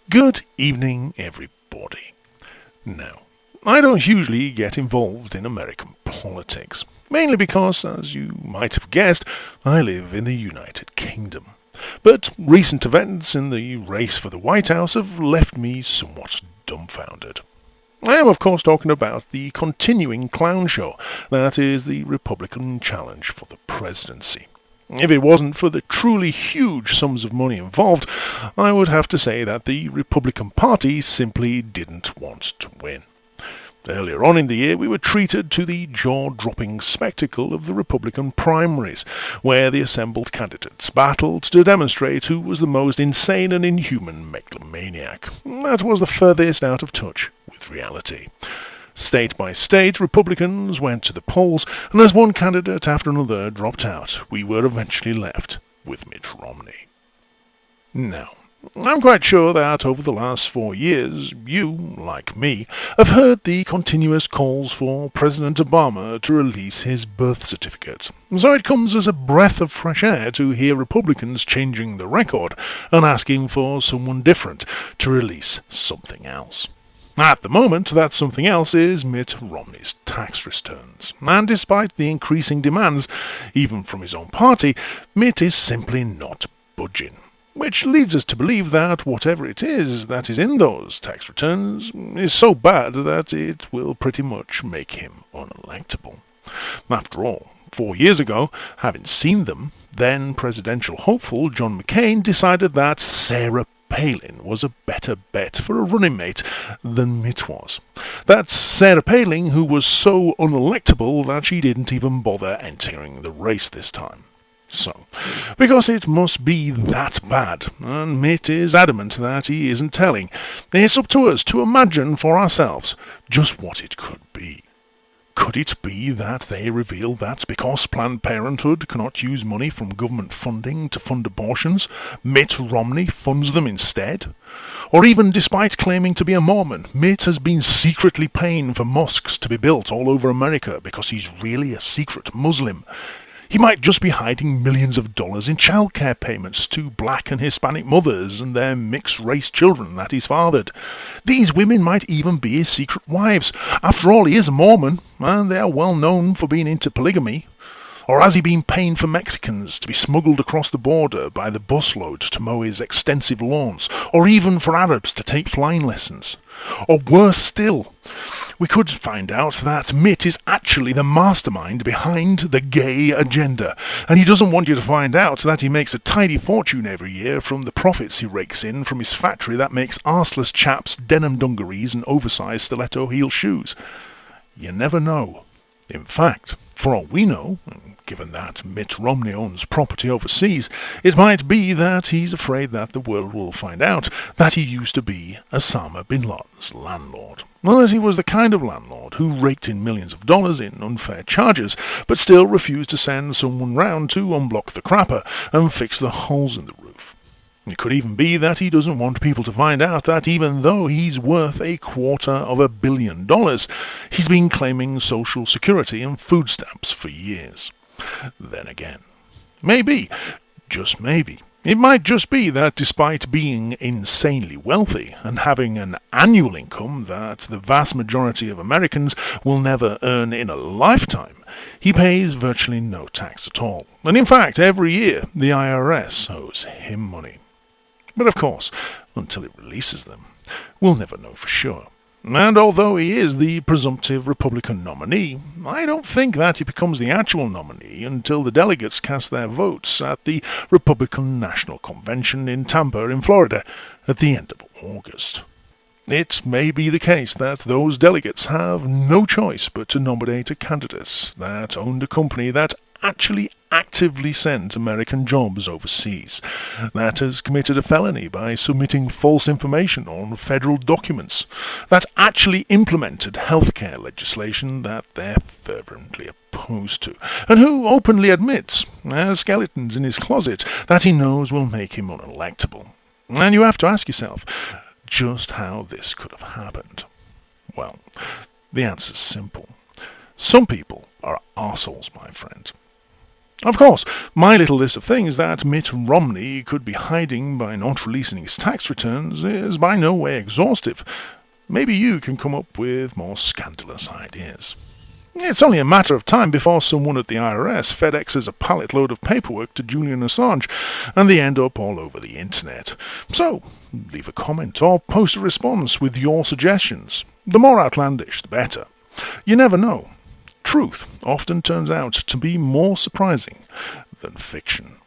Good evening, everybody. Now, I don't usually get involved in American politics, mainly because, as you might have guessed, I live in the United Kingdom. But recent events in the race for the White House have left me somewhat dumbfounded. I am, of course, talking about the continuing clown show that is the Republican challenge for the presidency. If it wasn't for the truly huge sums of money involved, I would have to say that the Republican Party simply didn't want to win. Earlier on in the year, we were treated to the jaw-dropping spectacle of the Republican primaries, where the assembled candidates battled to demonstrate who was the most insane and inhuman megalomaniac. That was the furthest out of touch with reality. State by state, Republicans went to the polls, and as one candidate after another dropped out, we were eventually left with Mitt Romney. Now, I'm quite sure that over the last 4 years, you, like me, have heard the continuous calls for President Obama to release his birth certificate. So it comes as a breath of fresh air to hear Republicans changing the record and asking for someone different to release something else. At the moment, that something else is Mitt Romney's tax returns. And despite the increasing demands, even from his own party, Mitt is simply not budging. Which leads us to believe that whatever it is that is in those tax returns is so bad that it will pretty much make him unelectable. After all, 4 years ago, having seen them, then presidential hopeful John McCain decided that Sarah Palin was a better bet for a running mate than Mitt was. That's Sarah Palin, who was so unelectable that she didn't even bother entering the race this time. So, because it must be that bad, and Mitt is adamant that he isn't telling, it's up to us to imagine for ourselves just what it could be. Could it be that they reveal that because Planned Parenthood cannot use money from government funding to fund abortions, Mitt Romney funds them instead? Or even despite claiming to be a Mormon, Mitt has been secretly paying for mosques to be built all over America because he's really a secret Muslim? He might just be hiding millions of dollars in childcare payments to black and Hispanic mothers and their mixed-race children that he's fathered. These women might even be his secret wives. After all, he is a Mormon, and they are well known for being into polygamy. Or has he been paying for Mexicans to be smuggled across the border by the busload to mow his extensive lawns? Or even for Arabs to take flying lessons? Or worse still, we could find out that Mitt is actually the mastermind behind the gay agenda, and he doesn't want you to find out that he makes a tidy fortune every year from the profits he rakes in from his factory that makes arseless chaps denim dungarees and oversized stiletto heel shoes. You never know. In fact, for all we know, given that Mitt Romney owns property overseas, it might be that he's afraid that the world will find out that he used to be Osama bin Laden's landlord. Well, that he was the kind of landlord who raked in millions of dollars in unfair charges, but still refused to send someone round to unblock the crapper and fix the holes in the roof. It could even be that he doesn't want people to find out that even though he's worth $250 million, he's been claiming Social Security and food stamps for years. Then again, maybe, just maybe, it might just be that despite being insanely wealthy and having an annual income that the vast majority of Americans will never earn in a lifetime, he pays virtually no tax at all. And in fact, every year the IRS owes him money. But of course, until it releases them, we'll never know for sure. And although he is the presumptive Republican nominee, I don't think that he becomes the actual nominee until the delegates cast their votes at the Republican National Convention in Tampa in Florida at the end of August. It may be the case that those delegates have no choice but to nominate a candidate that owned a company that actually actively sent American jobs overseas, that has committed a felony by submitting false information on federal documents, that actually implemented healthcare legislation that they're fervently opposed to, and who openly admits, as skeletons in his closet, that he knows will make him unelectable. And you have to ask yourself just how this could have happened. Well, the answer's simple. Some people are arseholes, my friend. Of course, my little list of things that Mitt Romney could be hiding by not releasing his tax returns is by no way exhaustive. Maybe you can come up with more scandalous ideas. It's only a matter of time before someone at the IRS FedExes a pallet load of paperwork to Julian Assange, and they end up all over the internet. So, leave a comment or post a response with your suggestions. The more outlandish, the better. You never know. Truth often turns out to be more surprising than fiction.